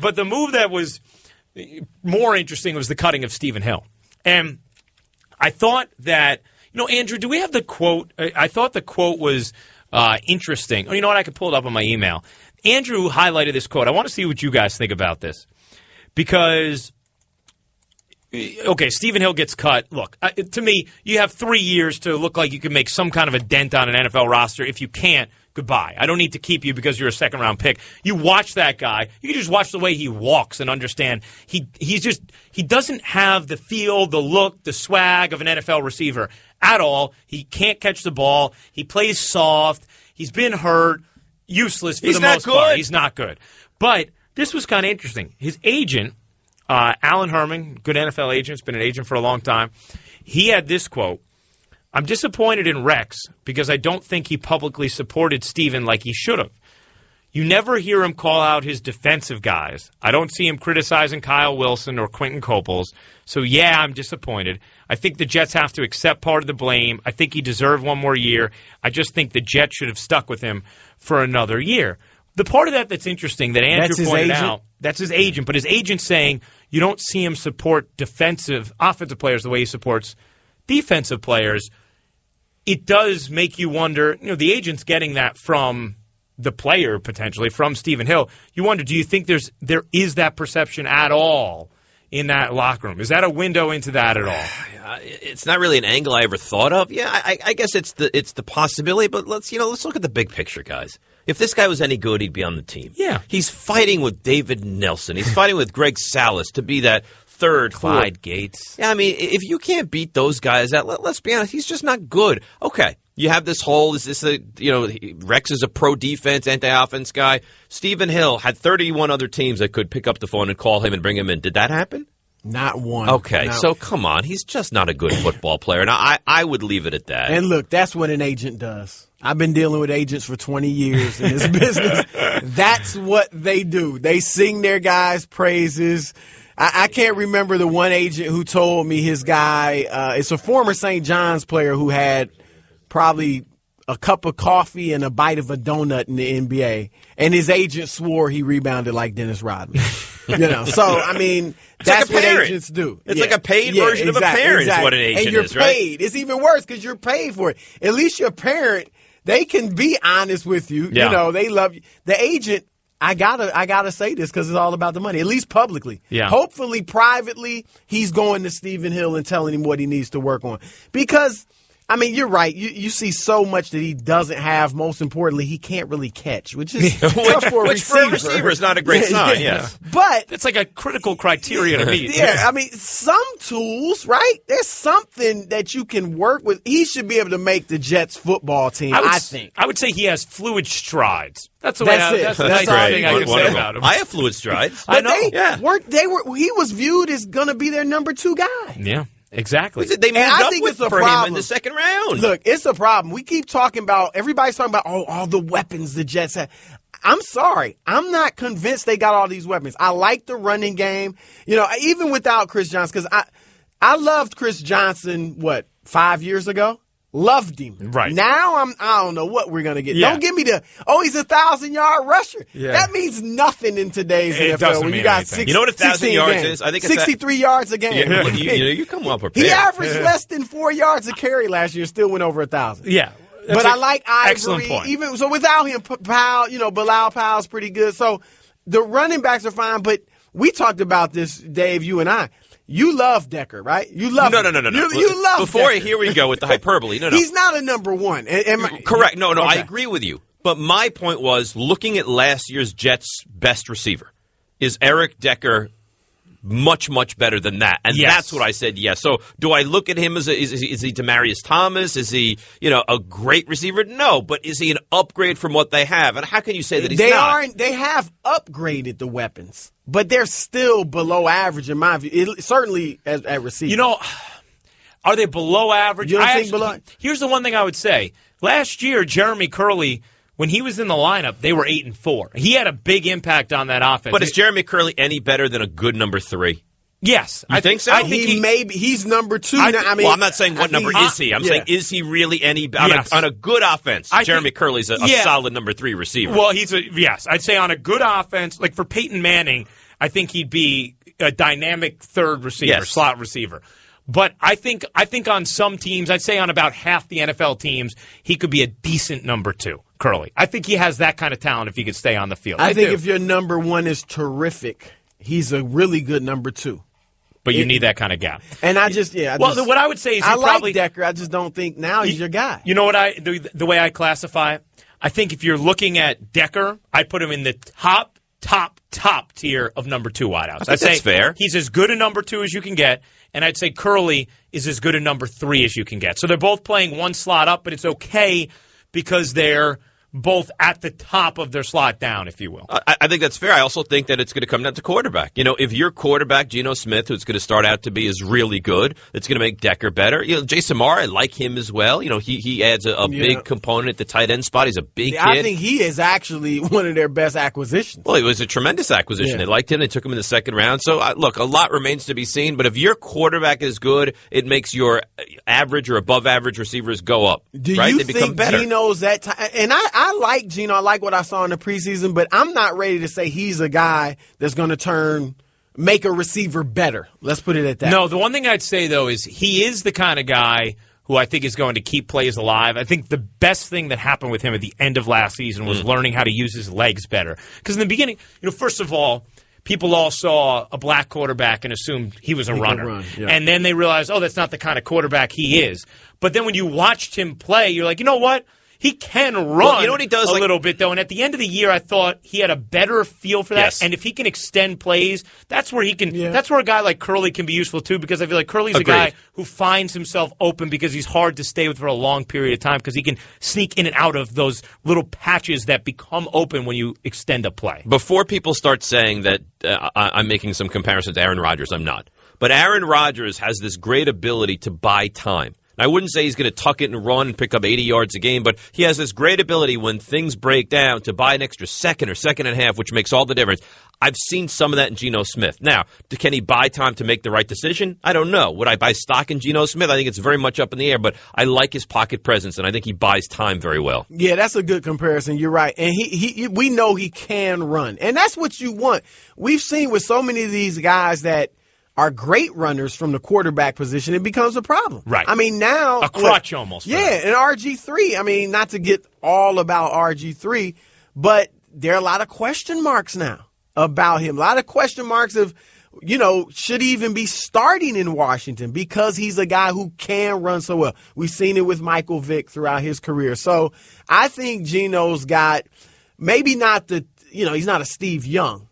But the move that was more interesting was the cutting of Stephen Hill. And I thought that, Andrew, do we have the quote? I thought the quote was interesting. Oh, you know what? I could pull it up on my email. Andrew highlighted this quote. I want to see what you guys think about this. Because, okay, Stephen Hill gets cut. Look, to me, you have 3 years to look like you can make some kind of a dent on an NFL roster. If you can't, goodbye. I don't need to keep you because you're a second-round pick. You watch that guy. You can just watch the way he walks and understand he doesn't have the feel, the look, the swag of an NFL receiver at all. He can't catch the ball. He plays soft. He's been hurt. Useless for the most part. He's not good. But this was kind of interesting. His agent, Alan Herman, good NFL agent, has been an agent for a long time. He had this quote: "I'm disappointed in Rex because I don't think he publicly supported Steven like he should have. You never hear him call out his defensive guys. I don't see him criticizing Kyle Wilson or Quentin Coples. So, yeah, I'm disappointed. I think the Jets have to accept part of the blame. I think he deserved one more year. I just think the Jets should have stuck with him for another year." The part of that that's interesting that Andrew pointed out, that's his agent, but his agent's saying you don't see him support offensive players the way he supports defensive players. It does make you wonder, the agent's getting that from the player potentially, from Stephen Hill. You wonder, do you think there is that perception at all in that locker room? Is that a window into that at all? It's not really an angle I ever thought of. Yeah, I guess it's the possibility, but let's look at the big picture, guys. If this guy was any good, he'd be on the team. Yeah. He's fighting with David Nelson. He's fighting with Greg Salas to be that third, Clyde fourth. Gates. Yeah, I mean, if you can't beat those guys, let's be honest, he's just not good. Okay, you have this whole, Rex is a pro defense, anti-offense guy. Stephen Hill had 31 other teams that could pick up the phone and call him and bring him in. Did that happen? Not one. Okay, no. So come on. He's just not a good football player. Now, I would leave it at that. And look, that's what an agent does. I've been dealing with agents for 20 years in this business. That's what they do. They sing their guys' praises. I can't remember the one agent who told me his guy, it's a former St. John's player who had probably a cup of coffee and a bite of a donut in the NBA, and his agent swore he rebounded like Dennis Rodman. So, I mean, that's like what agents do. It's like a paid version of a parent is what an agent is, right? And you're paid. It's even worse because you're paid for it. At least your parent, they can be honest with you. Yeah. They love you. The agent, I gotta say this because it's all about the money, at least publicly. Yeah. Hopefully, privately, he's going to Stephen Hill and telling him what he needs to work on. Because, I mean, you're right. You see so much that he doesn't have. Most importantly, he can't really catch, which is tough for a which for a receiver is not a great sign, yes. But it's like a critical criteria to meet. Yeah, I mean, some tools, right? There's something that you can work with. He should be able to make the Jets football team, I think. I would say he has fluid strides. That's the way that's the nice thing I can say about him. I have fluid strides. I know. He was viewed as going to be their number 2 guy. Yeah. Exactly. They moved up for him in the second round. Look, it's a problem. We keep talking about, everybody's talking about, all the weapons the Jets have. I'm sorry. I'm not convinced they got all these weapons. I like the running game. Even without Chris Johnson, because I loved Chris Johnson, 5 years ago? Loved him. Right. Now I don't know what we're going to get. Yeah. Don't give me he's a 100-yard rusher. Yeah. That means nothing in today's NFL when you got 60, you know what 1,000 yards is? I think it's 63 yards a game. Yeah, you come well prepared. He averaged less than 4 yards a carry last year, still went over 1,000. Yeah. But I like Ivory. Excellent point. Even so, without him, Bilal Powell's pretty good. So the running backs are fine. But we talked about this, Dave, you and I. You love Decker, right? You love No. You love Before Decker. here we go with the hyperbole. No. He's not a number 1. Correct. No, okay. I agree with you. But my point was, looking at last year's Jets' best receiver, is Eric Decker much, much better than that? And that's what I said, yes. So do I look at him as is he Demaryius Thomas? Is he, a great receiver? No, but is he an upgrade from what they have? And how can you say that he's not? They have upgraded the weapons, but they're still below average in my view. Certainly at receiver. Are they below average? You don't think below? Here's the one thing I would say. Last year, Jeremy Curley, when he was in the lineup, they were 8-4. He had a big impact on that offense. But is Jeremy Curley any better than a good number 3? Yes. I think so? I think he's number 2 now. I'm not saying what number is he. I'm saying, is he really any on a good offense? Jeremy Curley's a solid number 3 receiver. Well, I'd say on a good offense, like for Peyton Manning, I think he'd be a dynamic third receiver, slot receiver. But I think on some teams, I'd say on about half the NFL teams, he could be a decent number 2, Curly. I think he has that kind of talent if he could stay on the field. I think if your number 1 is terrific, he's a really good number 2. But you need that kind of gap. And what I would say is I probably like Decker. I just don't think now he's your guy. You know what the way I classify it? I think if you're looking at Decker, I put him in the top tier of number 2 wideouts. I'd say that's fair. He's as good a number 2 as you can get, and I'd say Curly is as good a number 3 as you can get. So they're both playing one slot up, but it's okay because they're both at the top of their slot down, if you will. I think that's fair. I also think that it's going to come down to quarterback. If your quarterback, Geno Smith, who's going to start out to be is really good, it's going to make Decker better. Jason Marr, I like him as well. He adds a big component at the tight end spot. He's a big kid. I think he is actually one of their best acquisitions. Well, it was a tremendous acquisition. Yeah. They liked him. They took him in the second round. So, look, a lot remains to be seen. But if your quarterback is good, it makes your average or above average receivers go up. Do right? you They become think better. Geno's that time? And I like Geno. I like what I saw in the preseason, but I'm not ready to say he's a guy that's going to make a receiver better. Let's put it at that. No, the one thing I'd say, though, is he is the kind of guy who I think is going to keep plays alive. I think the best thing that happened with him at the end of last season was learning how to use his legs better. Because in the beginning, first of all, people all saw a black quarterback and assumed he was a runner. And then they realized, that's not the kind of quarterback he is. But then when you watched him play, you're like, you know what? He can run what he does, a little bit, though. And at the end of the year, I thought he had a better feel for that. Yes. And if he can extend plays, that's where he can. That's where a guy like Curly can be useful, too, because I feel like Curly's a guy who finds himself open because he's hard to stay with for a long period of time because he can sneak in and out of those little patches that become open when you extend a play. Before people start saying that I'm making some comparisons to Aaron Rodgers, I'm not. But Aaron Rodgers has this great ability to buy time. I wouldn't say he's going to tuck it and run and pick up 80 yards a game, but he has this great ability when things break down to buy an extra second or second and a half, which makes all the difference. I've seen some of that in Geno Smith. Now, can he buy time to make the right decision? I don't know. Would I buy stock in Geno Smith? I think it's very much up in the air, but I like his pocket presence, and I think he buys time very well. Yeah, that's a good comparison. You're right. And we know he can run, and that's what you want. We've seen with so many of these guys that are great runners from the quarterback position, it becomes a problem. Right. I mean, now a crutch almost. Yeah, and RG3, I mean, not to get all about RG3, but there are a lot of question marks now about him. A lot of question marks of, should he even be starting in Washington because he's a guy who can run so well. We've seen it with Michael Vick throughout his career. So I think Geno's got maybe not he's not a Steve Young,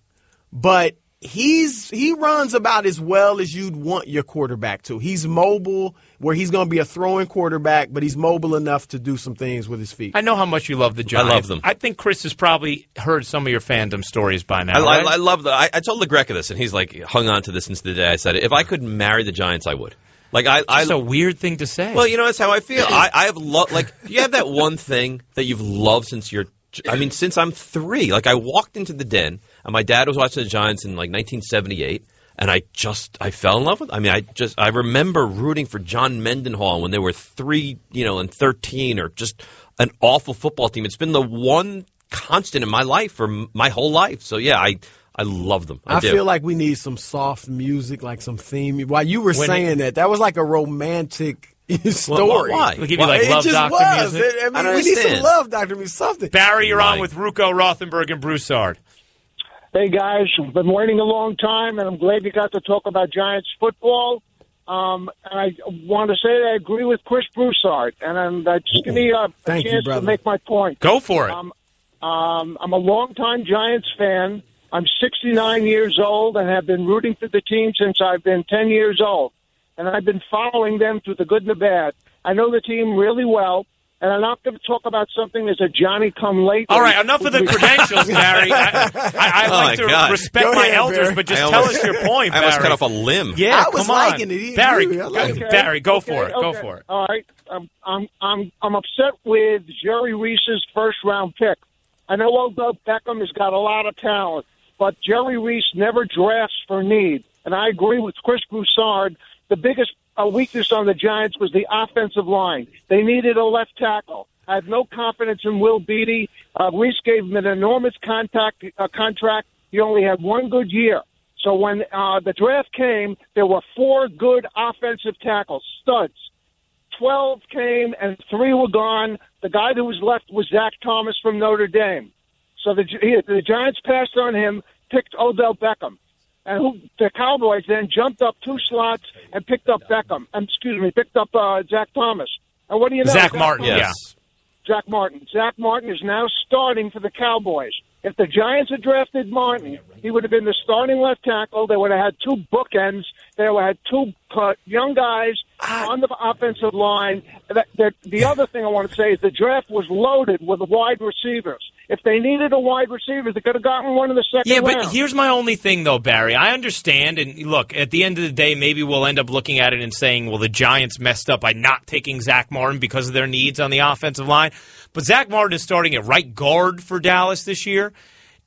but he runs about as well as you'd want your quarterback to. He's mobile, where he's going to be a throwing quarterback, but he's mobile enough to do some things with his feet. I know how much you love the Giants. I love them. I think Chris has probably heard some of your fandom stories by now. I love that. I told LaGreca this, and he's like hung on to this since the day I said it. If I could marry the Giants, I would. It's a weird thing to say. Well, that's how I feel. I have you have that one thing that you've loved since since I'm 3. Like, I walked into the den, and my dad was watching the Giants in, 1978, and I fell in love with them. I remember rooting for John Mendenhall when they were 3, and 13, or just an awful football team. It's been the one constant in my life for my whole life. So, yeah, I love them. I feel like we need some soft music, like some theme. While you were saying that was like a romantic story. Why? We'll give you Love Doctor music. We need some Love Doctor music, something. Barry, you're on with Ruocco, Rothenberg, and Broussard. Hey, guys. Been waiting a long time, and I'm glad you got to talk about Giants football. And I want to say that I agree with Chris Broussard, and just give me a chance to make my point. Go for it. I'm a longtime Giants fan. I'm 69 years old and have been rooting for the team since I've been 10 years old. And I've been following them through the good and the bad. I know the team really well, and I'm not going to talk about something as a Johnny-come-lately. All right, enough of the credentials, Barry. I like to respect my elders, Barry. but just tell us your point, Barry. I almost cut off a limb. Yeah, I was come on. liking it. Barry, go for it. Go for it. All right. I'm upset with Jerry Reese's first-round pick. I know Odell Beckham has got a lot of talent, but Jerry Reese never drafts for need. And I agree with Chris Broussard. The biggest weakness on the Giants was the offensive line. They needed a left tackle. I have no confidence in Will Beatty. Reese gave him an enormous contract. He only had one good year. So when the draft came, there were 4 good offensive tackles, studs. 12 came and 3 were gone. The guy that was left was Zach Thomas from Notre Dame. So the Giants passed on him, picked Odell Beckham. And the Cowboys then jumped up 2 slots and picked up picked up Zach Thomas. And what do you know? Zach Martin, yes. Zach Martin. Zach Martin is now starting for the Cowboys. If the Giants had drafted Martin, he would have been the starting left tackle. They would have had 2 bookends. They would have had 2 young guys on the offensive line. The other thing I want to say is the draft was loaded with wide receivers. If they needed a wide receiver, they could have gotten one in the second round. Yeah, but here's my only thing, though, Barry. I understand, and look, at the end of the day, maybe we'll end up looking at it and saying, well, the Giants messed up by not taking Zach Martin because of their needs on the offensive line. But Zach Martin is starting at right guard for Dallas this year,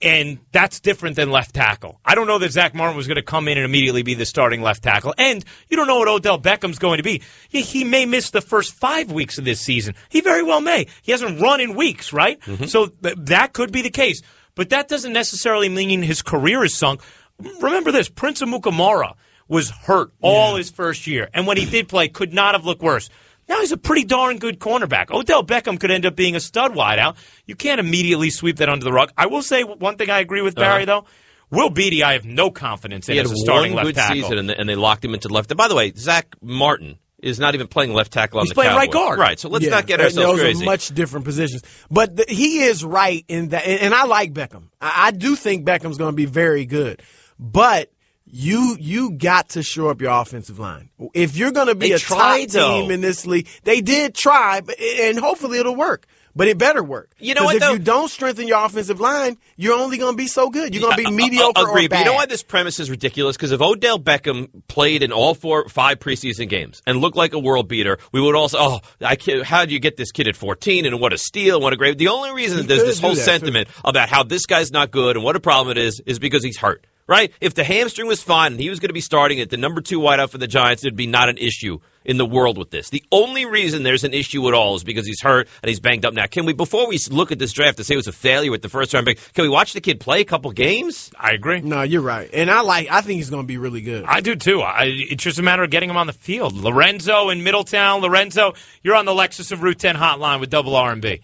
and that's different than left tackle. I don't know that Zach Martin was going to come in and immediately be the starting left tackle. And you don't know what Odell Beckham's going to be. He may miss the first 5 weeks of this season. He very well may. He hasn't run in weeks, right? Mm-hmm. So that could be the case. But that doesn't necessarily mean his career is sunk. Remember this, Prince Amukamara was hurt all his first year. And when he did play, could not have looked worse. Now he's a pretty darn good cornerback. Odell Beckham could end up being a stud wideout. You can't immediately sweep that under the rug. I will say one thing I agree with Barry, though. Will Beatty, I have no confidence in as a starting left tackle. He had one good season, and they locked him into left. By the way, Zach Martin is not even playing left tackle on the Cowboys. He's playing right guard. Right, so let's not get ourselves crazy. Those are much different positions. But he is right in that, and I like Beckham. I do think Beckham's going to be very good. But you got to shore up your offensive line. If you're going to be a top team in this league, they did try, and hopefully it'll work. But it better work. You know what, though? If you don't strengthen your offensive line, you're only going to be so good. You're going to be mediocre or bad. But you know why this premise is ridiculous? Because if Odell Beckham played in all 4 or 5 preseason games and looked like a world beater, we would also, how do you get this kid at 14 and what a steal and what a great. The only reason there's this whole sentiment about how this guy's not good and what a problem it is because he's hurt. Right? If the hamstring was fine and he was going to be starting at the number 2 wideout for the Giants, there'd be not an issue in the world with this. The only reason there's an issue at all is because he's hurt and he's banged up now. Before we look at this draft to say it was a failure with the first round pick, can we watch the kid play a couple games? I agree. No, you're right. And I think he's going to be really good. I do too. It's just a matter of getting him on the field. Lorenzo in Middletown. Lorenzo, you're on the Lexus of Route 10 hotline with Double R&B.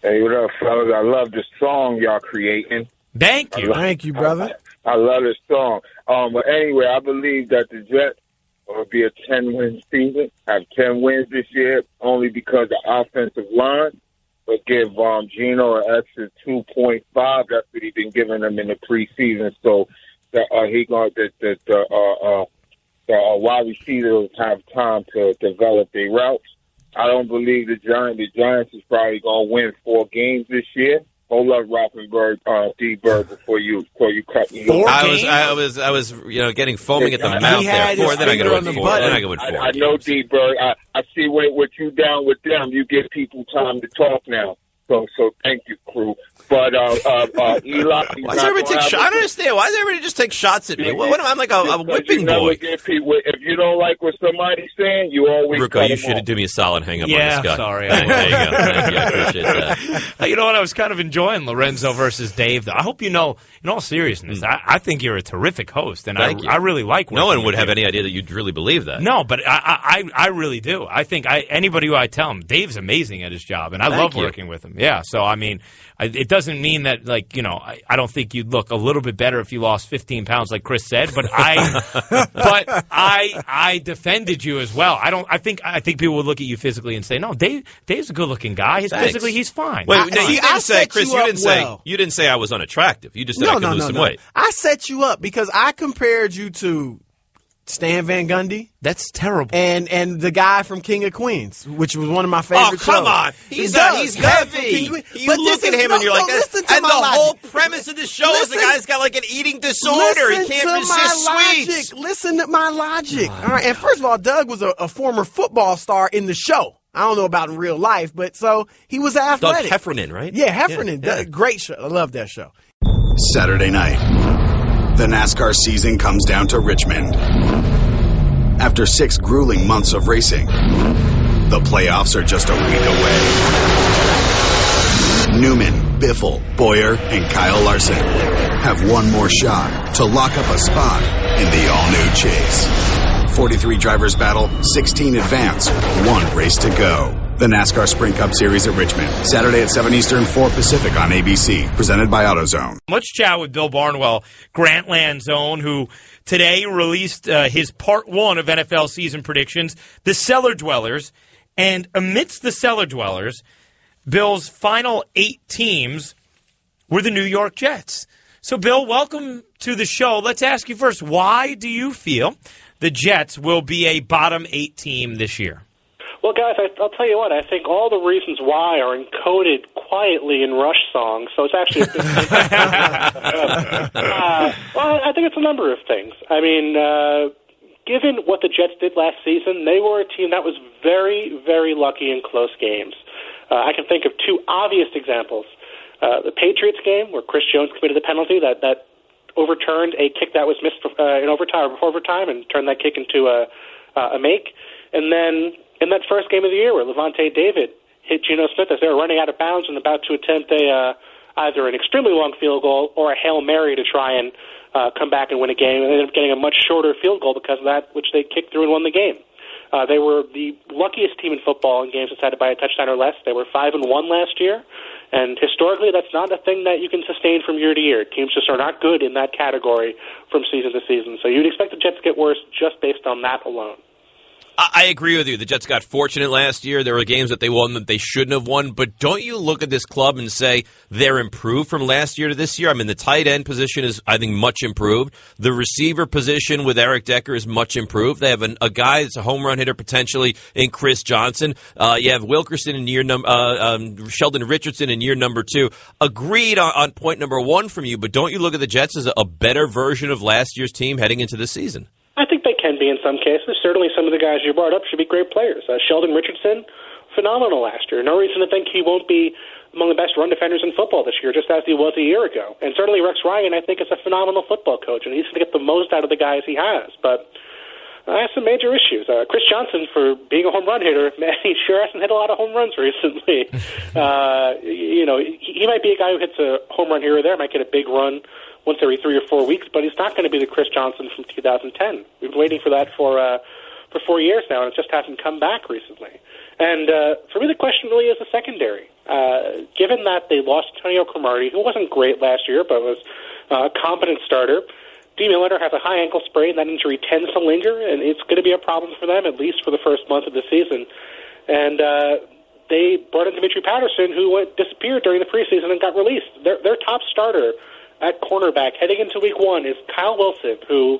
Hey, what up, fellas? I love the song y'all creating. Thank you. Thank you, brother. I love this song. But anyway, I believe that the Jets will be a 10-win season, have 10 wins this year, only because the offensive line will give Geno an extra 2.5. That's what he's been giving them in the preseason. So the wide receivers have time to develop their routes. I don't believe the Giants is probably going to win 4 games this year. Hold up, Rothenberg, D-Bird, before you cut me off. I was getting foaming at the mouth there. 4, then I go with 4. I know, D-Bird. I see what you down with them. You give people time to talk now. So thank you, crew. But Eli, why does everybody take shots? I don't understand. Why does everybody just take shots at me? I'm like a whipping boy. If you don't like what somebody's saying, you always Ruocco, you should do me a solid hang up on this guy. Sorry. There you go. Thank you. I appreciate that. You know what? I was kind of enjoying Lorenzo versus Dave. I hope you know, in all seriousness, I think you're a terrific host, and I really like working. No one would have any idea that you'd really believe that. No, but I really do. I think anybody who I tell him, Dave's amazing at his job, and I love working with him. Yeah, so I mean, it doesn't mean that, I don't think you'd look a little bit better if you lost 15 pounds, like Chris said. But I defended you as well. I think people would look at you physically and say, no, Dave's a good-looking guy. Physically, he's fine. Wait, you didn't say, Chris. You didn't say I was unattractive. You just said I could lose some weight. I set you up because I compared you to Stan Van Gundy. That's terrible. And the guy from King of Queens, which was one of my favorite shows. Oh, come on. He's heavy. You look at him and you're like, and the whole premise of the show is the guy's got like an eating disorder. He can't resist sweets. Listen to my logic. All right. And first of all, Doug was a former football star in the show. I don't know about in real life, but so he was athletic. Doug Heffernan, right? Yeah, Heffernan. Yeah. Great show. I love that show. Saturday night, the NASCAR season comes down to Richmond. After 6 grueling months of racing, the playoffs are just a week away. Newman, Biffle, Boyer, and Kyle Larson have one more shot to lock up a spot in the all-new Chase. 43 drivers battle, 16 advance, one race to go. The NASCAR Sprint Cup Series at Richmond, Saturday at 7 Eastern, 4 Pacific on ABC, presented by AutoZone. Let's chat with Bill Barnwell, Grantland's own, who today released his part 1 of NFL season predictions, the Cellar Dwellers. And amidst the Cellar Dwellers, Bill's final 8 teams were the New York Jets. So, Bill, welcome to the show. Let's ask you first, why do you feel the Jets will be a bottom 8 team this year? Well, guys, I'll tell you what. I think all the reasons why are encoded quietly in Rush songs, so it's actually a big well, I think it's a number of things. I mean, given what the Jets did last season, they were a team that was very, very lucky in close games. I can think of 2 obvious examples. The Patriots game, where Chris Jones committed the penalty that overturned a kick that was missed in overtime or before overtime and turned that kick into a make. And then in that first game of the year where Levante David hit Geno Smith as they were running out of bounds and about to attempt either an extremely long field goal or a Hail Mary to try and come back and win a game, and ended up getting a much shorter field goal because of that, which they kicked through and won the game. They were the luckiest team in football in games decided by a touchdown or less. They were 5-1 last year, and historically that's not a thing that you can sustain from year to year. Teams just are not good in that category from season to season. So you'd expect the Jets to get worse just based on that alone. I agree with you. The Jets got fortunate last year. There were games that they won that they shouldn't have won. But don't you look at this club and say they're improved from last year to this year? I mean, the tight end position is, I think, much improved. The receiver position with Eric Decker is much improved. They have a guy that's a home run hitter potentially in Chris Johnson. You have Wilkerson in year Sheldon Richardson in year number 2. Agreed on point number 1 from you, but don't you look at the Jets as a better version of last year's team heading into this season? I think they can be in some cases. Certainly some of the guys you brought up should be great players. Sheldon Richardson, phenomenal last year. No reason to think he won't be among the best run defenders in football this year, just as he was a year ago. And certainly Rex Ryan, I think, is a phenomenal football coach, and he's going to get the most out of the guys he has. But I have some major issues. Chris Johnson, for being a home run hitter, man, he sure hasn't hit a lot of home runs recently. He might be a guy who hits a home run here or there, might get a big run once every 3 or 4 weeks, but he's not going to be the Chris Johnson from 2010. We've been waiting for that for 4 years now, and it just hasn't come back recently. And for me, the question really is the secondary. Given that they lost Antonio Cromartie, who wasn't great last year, but was a competent starter, D. Milliner has a high ankle sprain. That injury tends to linger, and it's going to be a problem for them, at least for the first month of the season. And they brought in Dimitri Patterson, who disappeared during the preseason and got released. Their top starter at cornerback heading into week 1 is Kyle Wilson, who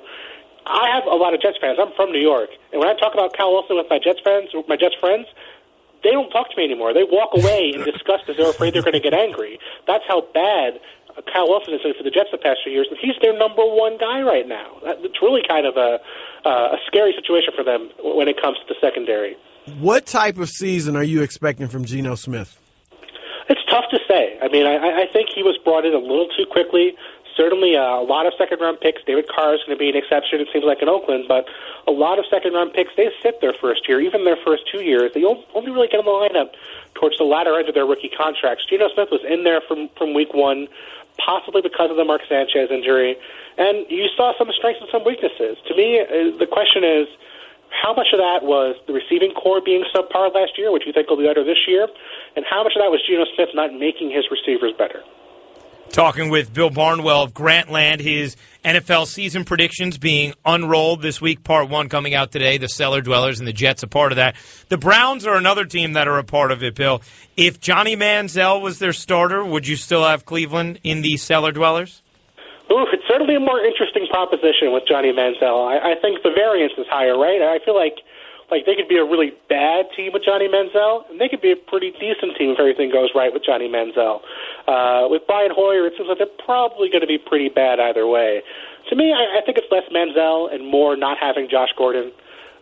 I have a lot of Jets fans. I'm from New York, and when I talk about Kyle Wilson with my Jets friends, they don't talk to me anymore. They walk away in disgust because they're afraid they're going to get angry. That's how bad Kyle Wilson has been for the Jets the past few years, and he's their number 1 guy right now. It's really kind of a scary situation for them when it comes to the secondary. What type of season are you expecting from Geno Smith? It's tough to say. I mean, I think he was brought in a little too quickly. Certainly a lot of second-round picks. David Carr is going to be an exception, it seems like, in Oakland, but a lot of second-round picks, they sit their first year, even their first 2 years. They only really get in the lineup towards the latter end of their rookie contracts. Geno Smith was in there from week 1, possibly because of the Mark Sanchez injury, and you saw some strengths and some weaknesses. To me, the question is, how much of that was the receiving core being subpar last year, which you think will be better this year, and how much of that was Geno Smith not making his receivers better? Talking with Bill Barnwell of Grantland, his NFL season predictions being unrolled this week, part 1 coming out today, the Cellar Dwellers and the Jets a part of that. The Browns are another team that are a part of it, Bill. If Johnny Manziel was their starter, would you still have Cleveland in the Cellar Dwellers? Ooh, it's certainly a more interesting proposition with Johnny Manziel. I think the variance is higher, right? I feel like they could be a really bad team with Johnny Manziel, and they could be a pretty decent team if everything goes right with Johnny Manziel. With Brian Hoyer, it seems like they're probably going to be pretty bad either way. To me, I think it's less Manziel and more not having Josh Gordon.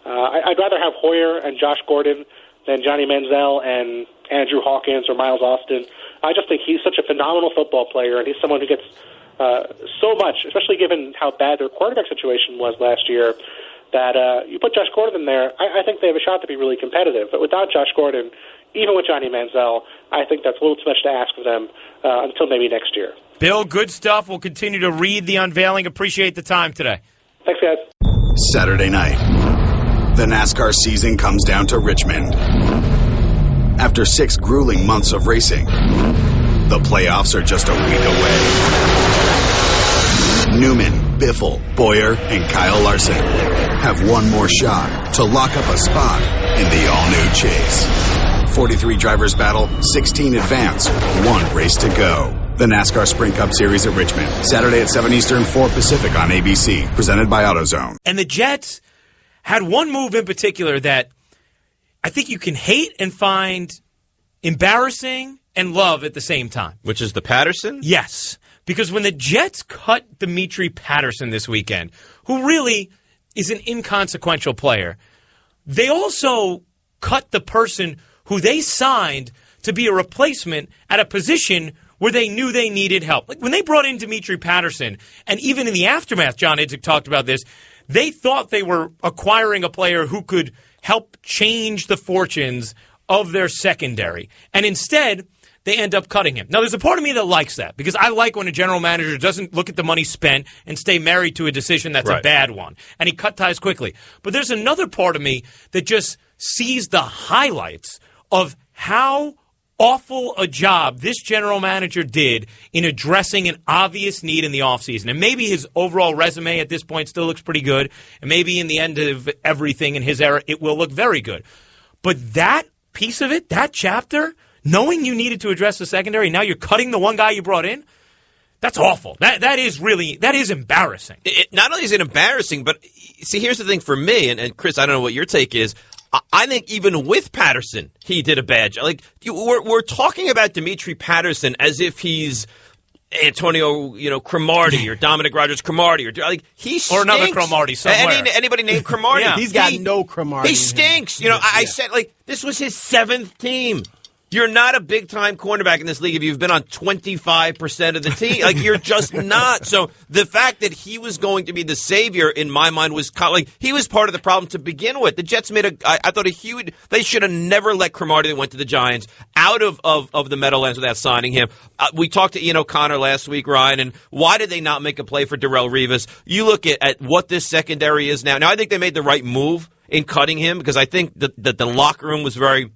I'd rather have Hoyer and Josh Gordon than Johnny Manziel and Andrew Hawkins or Miles Austin. I just think he's such a phenomenal football player, and he's someone who gets so much, especially given how bad their quarterback situation was last year, that you put Josh Gordon in there, I think they have a shot to be really competitive. But without Josh Gordon, even with Johnny Manziel, I think that's a little too much to ask of them until maybe next year. Bill, good stuff. We'll continue to read the unveiling. Appreciate the time today. Thanks, guys. Saturday night, the NASCAR season comes down to Richmond. After 6 grueling months of racing, the playoffs are just a week away. Newman, Biffle, Boyer, and Kyle Larson have one more shot to lock up a spot in the all-new Chase. 43 drivers battle, 16 advance, 1 race to go. The NASCAR Sprint Cup Series at Richmond, Saturday at 7 Eastern, 4 Pacific on ABC, presented by AutoZone. And the Jets had one move in particular that I think you can hate and find embarrassing and love at the same time. Which is the Patterson? Yes, because when the Jets cut Dimitri Patterson this weekend, who really is an inconsequential player, they also cut the person who they signed to be a replacement at a position where they knew they needed help. Like when they brought in Dimitri Patterson, and even in the aftermath, John Idzik talked about this, they thought they were acquiring a player who could help change the fortunes of their secondary. And instead, they end up cutting him. Now, there's a part of me that likes that, because I like when a general manager doesn't look at the money spent and stay married to a decision that's a bad one. And he cut ties quickly. But there's another part of me that just sees the highlights of how awful a job this general manager did in addressing an obvious need in the offseason. And maybe his overall resume at this point still looks pretty good. And maybe in the end of everything in his era, it will look very good. But that piece of it, that chapter, knowing you needed to address the secondary, now you're cutting the one guy you brought in, that's awful. That is embarrassing. Not only is it embarrassing, but see, here's the thing for me, and Chris, I don't know what your take is. I think even with Patterson, he did a bad job. Like we're talking about Dimitri Patterson as if he's Antonio, Cromartie or Dominic Rogers-Cromartie or he stinks. Or another Cromartie somewhere. Anybody named Cromartie? Yeah. He's got no Cromartie. He stinks. I said this was his 7th team. You're not a big-time cornerback in this league if you've been on 25% of the team. You're just not. So the fact that he was going to be the savior, in my mind, was he was part of the problem to begin with. The Jets made I thought a huge. They should have never let Cromartie, that went to the Giants, out of the Meadowlands without signing him. We talked to Ian O'Connor last week, Ryan, and why did they not make a play for Darrelle Revis? You look at what this secondary is now. Now, I think they made the right move in cutting him, because I think that the locker room was very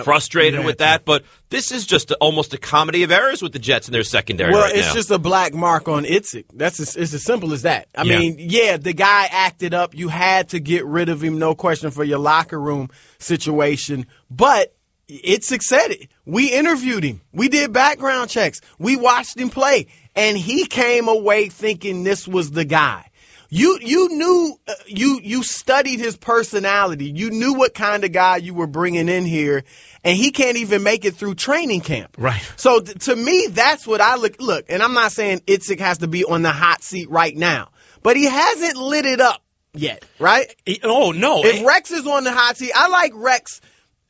frustrated with that, but this is just almost a comedy of errors with the Jets in their secondary right now. Well, it's just a black mark on Idzik. It's as simple as that. I mean, the guy acted up. You had to get rid of him, no question, for your locker room situation. But Idzik said it. We interviewed him. We did background checks. We watched him play, and he came away thinking this was the guy. You knew you studied his personality. You knew what kind of guy you were bringing in here, and he can't even make it through training camp. Right. So to me, that's what I look. And I'm not saying Idzik has to be on the hot seat right now, but he hasn't lit it up yet, right? Oh no! If Rex is on the hot seat, I like Rex.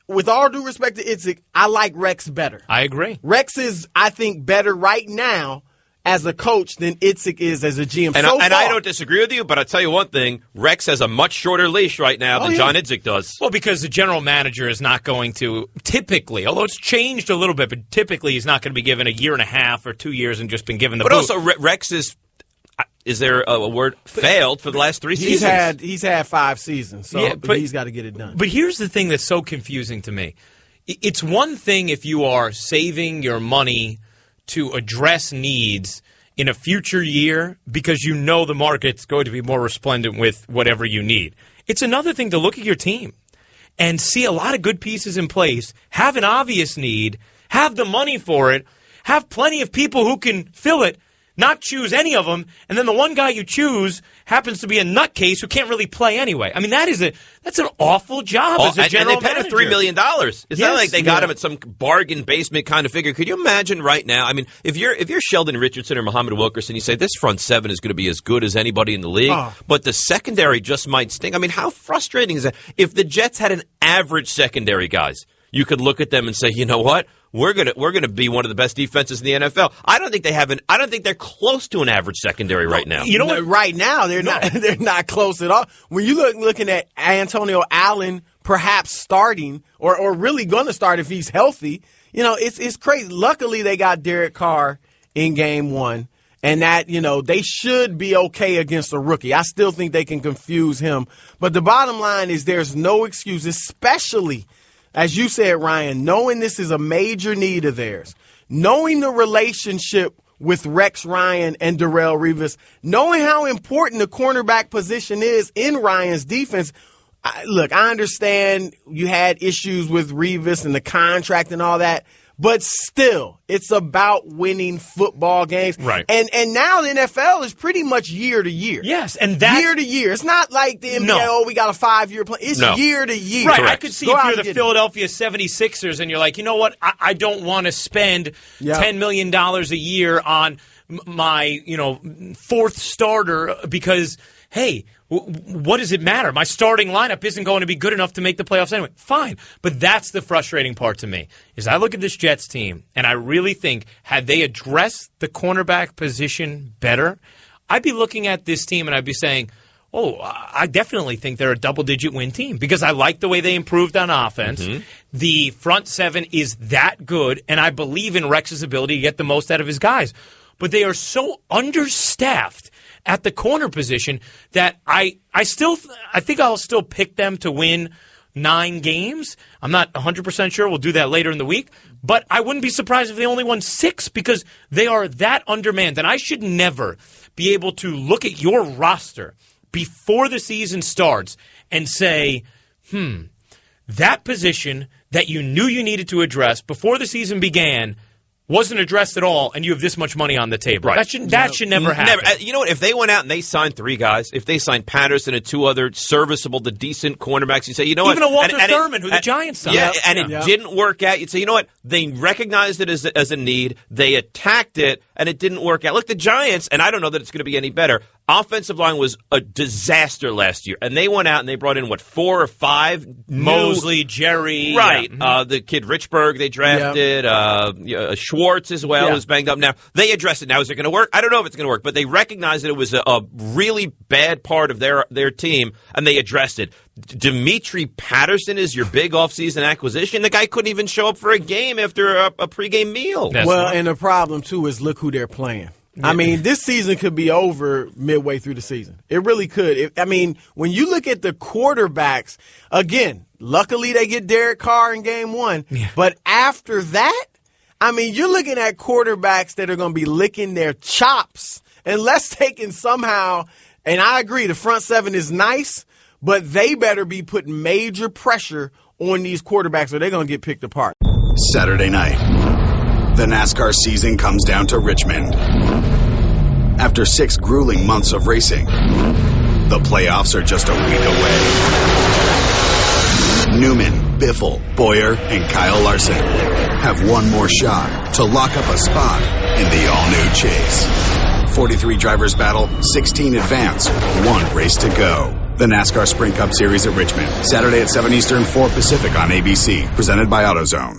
With all due respect to Idzik, I like Rex better. I agree. Rex is, I think, better right now as a coach than Idzik is as a GM. And I don't disagree with you, but I'll tell you one thing. Rex has a much shorter leash right now than John Idzik does. Well, because the general manager is not going to typically, although it's changed a little bit, but typically he's not going to be given a year and a half or 2 years and just been given the boot. But also, Rex is there a word, failed for the last 3 seasons? He's had 5 seasons, so but he's got to get it done. But here's the thing that's so confusing to me. It's one thing if you are saving your money to address needs in a future year because you know the market's going to be more resplendent with whatever you need. It's another thing to look at your team and see a lot of good pieces in place, have an obvious need, have the money for it, have plenty of people who can fill it, not choose any of them, and then the one guy you choose happens to be a nutcase who can't really play anyway. I mean, that's an awful job as a general manager. And they paid him $3 million. It's not like they got him at some bargain basement kind of figure. Could you imagine right now? I mean, if you're Sheldon Richardson or Muhammad Wilkerson, you say this front seven is going to be as good as anybody in the league, but the secondary just might stink. I mean, how frustrating is that? If the Jets had an average secondary, guys, you could look at them and say, you know what? We're gonna be one of the best defenses in the NFL. I don't think they're close to an average secondary right now. You know what? Right now they're not. They're not close at all. When you looking at Antonio Allen perhaps starting or really going to start if he's healthy, it's crazy. Luckily they got Derek Carr in game one. And that, they should be okay against a rookie. I still think they can confuse him. But the bottom line is there's no excuse, especially, as you said, Ryan, knowing this is a major need of theirs, knowing the relationship with Rex Ryan and Darrelle Revis, knowing how important the cornerback position is in Ryan's defense. Look, I understand you had issues with Revis and the contract and all that. But still, it's about winning football games. Right. And now the NFL is pretty much year to year. Yes, and that year to year. It's not like the NBA, we got a 5-year plan. It's year to year. Right. I could see if you're the Philadelphia 76ers and you're like, you know what, I don't want to spend $10 million a year on my, fourth starter because, hey, what does it matter? My starting lineup isn't going to be good enough to make the playoffs anyway. Fine. But that's the frustrating part to me, is I look at this Jets team, and I really think had they addressed the cornerback position better, I'd be looking at this team and I'd be saying, I definitely think they're a double-digit win team because I like the way they improved on offense. Mm-hmm. The front seven is that good, and I believe in Rex's ability to get the most out of his guys. But they are so understaffed at the corner position that I think I'll still pick them to win 9 games. I'm not 100% sure. We'll do that later in the week. But I wouldn't be surprised if they only won 6 because they are that undermanned. And I should never be able to look at your roster before the season starts and say, that position that you knew you needed to address before the season began wasn't addressed at all, and you have this much money on the table. Right. That should never happen. You know what? If they went out and they signed 3 guys, if they signed Patterson and 2 other serviceable to decent cornerbacks, you say, you know what? Even a Walter Thurman, who the Giants signed. It didn't work out. You'd say, you know what? They recognized it as a need. They attacked it, and it didn't work out. Look, the Giants, and I don't know that it's going to be any better, offensive line was a disaster last year, and they went out and they brought in, 4 or 5? Mosley, Jerry. Right. Yeah. The kid Richburg they drafted, Schwartz as well, who's banged up now. They addressed it. Now, is it going to work? I don't know if it's going to work, but they recognized that it was a really bad part of their team, and they addressed it. Dimitri Patterson is your big offseason acquisition. The guy couldn't even show up for a game after a pregame meal. And the problem, too, is look who they're playing. I mean, this season could be over midway through the season. It really could. When you look at the quarterbacks, again, luckily they get Derek Carr in game 1. Yeah. But after that, you're looking at quarterbacks that are going to be licking their chops unless they can somehow, and I agree, the front seven is nice, but they better be putting major pressure on these quarterbacks or they're going to get picked apart. Saturday night, the NASCAR season comes down to Richmond. After 6 grueling months of racing, the playoffs are just a week away. Newman, Biffle, Boyer, and Kyle Larson have one more shot to lock up a spot in the all-new Chase. 43 drivers battle, 16 advance, 1 race to go. The NASCAR Sprint Cup Series at Richmond, Saturday at 7 Eastern, 4 Pacific on ABC, presented by AutoZone.